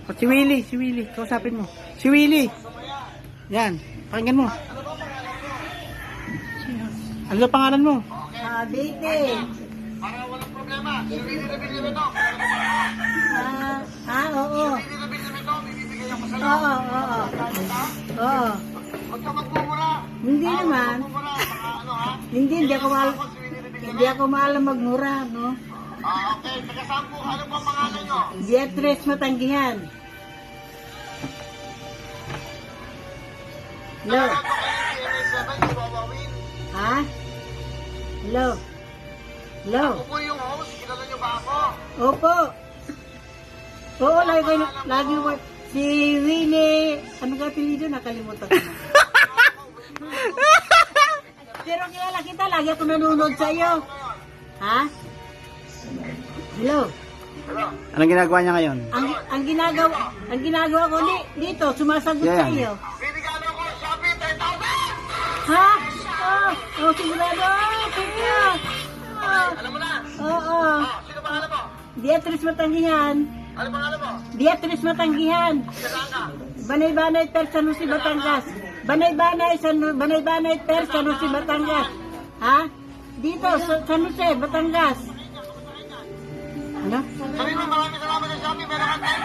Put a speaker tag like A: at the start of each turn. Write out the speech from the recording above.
A: O, si Willie. Kausapin mo. Si Willie. Yan. Pakinggan mo. Ano na pangalan mo?
B: Dite.
C: Para walang problema. Si Willie na binili mo ito.
B: Oo.
C: Si Willie na binili mo ito. Bibigyan ako sa'yo.
B: Oo.
C: Huwag ka magmumura.
B: Hindi naman.
C: Magmumura. Baka ano ha?
B: Hindi ako maalam magmura, no?
C: Okay. Taga saan po? Ano po ang pangalan nyo?
B: Beatrice Matanggihan. Hello?
C: Ano po kayo si NA7? Yung wawawin?
B: Ha? Hello? Hello?
C: Ako po yung host. Kilala nyo ba ako?
B: Opo. Oo, lagi ko. Si Winnie, ano ka apelido? Nakalimutan ko na. Pero kilala kita, lagi ako nanonood sa iyo. Ha? Hello?
A: Anong ginagawa niya ngayon?
B: Ang ginagawa ko dito, sumasagot sa iyo.
C: Binigyan ako. Shopee 10,000!
B: Ha? Sigurado. Kaya.
C: Alam mo na?
B: Oo.
C: Sino pangalan mo?
B: Beatrice Matanggihan.
C: Ano pangalan mo?
B: Beatrice Matanggihan.
C: Saan ka?
B: Banay-Banay, Per, San Jose, Batangas. Banay-Banay, Per, San Jose, Batangas. Ha? Dito, San Jose, Batangas. Ano?
C: Sabi mo, maraming salamat sa Shopee. Meron kang